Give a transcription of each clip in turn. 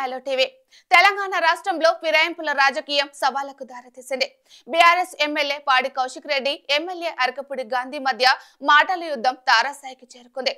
Yellow TV Telangana రాష్ట్రంలో ఫిరాయింపుల రాజకీయం సవాళ్లకు దారితీసింది. బీఆర్ఎస్ ఎమ్మెల్యే పాడి కౌశిక్ రెడ్డి, ఎమ్మెల్యే అరకపూడి గాంధీ మధ్య మాటల యుద్ధం తారాస్థాయికి చేరుకుంది.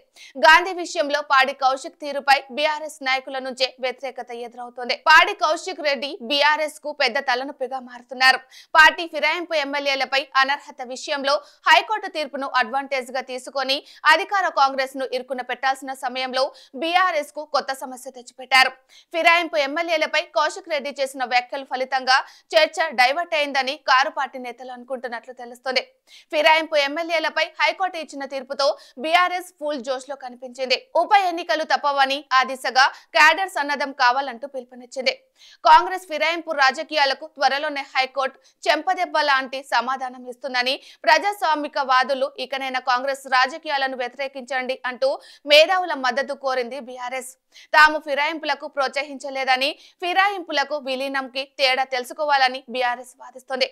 గాంధీ విషయంలో పాడి కౌశిక్ తీరుపై బీఆర్ఎస్ నాయకుల నుంచే వ్యతిరేకత ఎదురవుతోంది. పాడి కౌశిక్ రెడ్డి బీఆర్ఎస్ కు పెద్ద తలనొప్పిగా మారుతున్నారు. పార్టీ ఫిరాయింపు ఎమ్మెల్యేలపై అనర్హత విషయంలో హైకోర్టు తీర్పును అడ్వాంటేజ్ గా తీసుకొని అధికార కాంగ్రెస్ ను ఇరుకున పెట్టాల్సిన సమయంలో బీఆర్ఎస్ కు కొత్త సమస్య తెచ్చిపెట్టారు. ఫిరాయింపు ఎమ్మెల్యేలపై కౌశిక్ రెడ్డి చేసిన వ్యాఖ్యల ఫలితంగా చర్చ డైవర్ట్ అయిందని కారు పార్టీ నేతలు అనుకుంటున్నట్లు తెలుస్తోంది. ఫిరాయింపు ఎమ్మెల్యేలపై హైకోర్టు ఇచ్చిన తీర్పుతో బీఆర్ఎస్ ఫుల్ జోష్ లో కనిపించింది. ఉప ఎన్నికలు తప్పవని ఆ దిశగా క్యాడర్ సన్నద్ధం కావాలంటూ పిలుపునిచ్చింది. కాంగ్రెస్ ఫిరాయింపు రాజకీయాలకు త్వరలోనే హైకోర్టు చెంపదెబ్బ లాంటి సమాధానం ఇస్తుందని ప్రజాస్వామిక వాదులు ఇకనైనా కాంగ్రెస్ రాజకీయాలను వ్యతిరేకించండి అంటూ మేధావుల మద్దతు కోరింది బీఆర్ఎస్. తాము ఫిరాయింపులకు ప్రోత్సహించలేదని, ఫిరాయింపులకు విలీనంకి తేడా తెలుసుకోవాలని బీఆర్ఎస్ వాదిస్తోంది.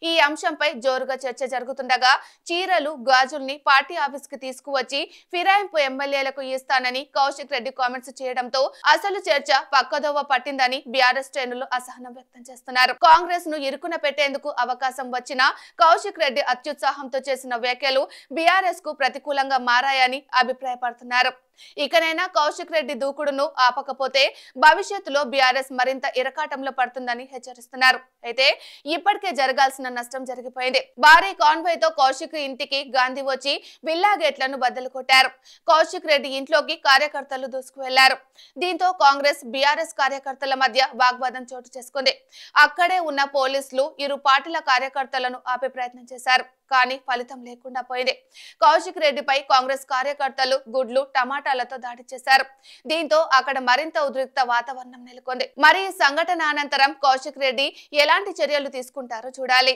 ఈ అంశంపై జోరుగా చర్చ జరుగుతుండగా చీరలు, గాజుల్ని పార్టీ ఆఫీస్ కి తీసుకువచ్చి ఫిరాయింపు ఎమ్మెల్యేలకు ఇస్తానని కౌశిక్ రెడ్డి కామెంట్స్ చేయడంతో అసలు చర్చ పక్కదోవ పట్టిందని బీఆర్ఎస్ శ్రేణులు అసహనం వ్యక్తం చేస్తున్నారు. కాంగ్రెస్ ను ఇరుకున పెట్టేందుకు అవకాశం వచ్చినా కౌశిక్ రెడ్డి అత్యుత్సాహంతో చేసిన వ్యాఖ్యలు బీఆర్ఎస్ కు ప్రతికూలంగా మారాయని అభిప్రాయపడుతున్నారు. ఇకనైనా కౌశిక్ రెడ్డి దూకుడును ఆపకపోతే భవిష్యత్తులో బీఆర్ఎస్ మరింత ఇరకాటంలో పడుతుందని హెచ్చరిస్తున్నారు. అయితే ఇప్పటికే జరగాల్సిన నష్టం జరిగిపోయింది. భారీ కాన్వాయ్ తో కౌశిక్ ఇంటికి గాంధీ వచ్చి విల్లా గేట్లను బద్దలు కొట్టారు. కౌశిక్ రెడ్డి ఇంట్లోకి కార్యకర్తలు దూసుకు వెళ్లారు. దీంతో కాంగ్రెస్ బీఆర్ఎస్ కార్యకర్తల మధ్య వాగ్వాదం చోటు చేసుకుంది. అక్కడే ఉన్న పోలీసులు ఇరు పార్టీల కార్యకర్తలను ఆపే ప్రయత్నం చేశారు. కానీ ఫలితం లేకుండా పోయింది. కౌశిక్ రెడ్డిపై కాంగ్రెస్ కార్యకర్తలు గుడ్లు, టమాటాలతో దాడి చేశారు. దీంతో అక్కడ మరింత ఉద్రిక్త వాతావరణం నెలకొంది. మరి ఈ సంఘటన అనంతరం కౌశిక్ రెడ్డి ఎలాంటి చర్యలు తీసుకుంటారో చూడాలి.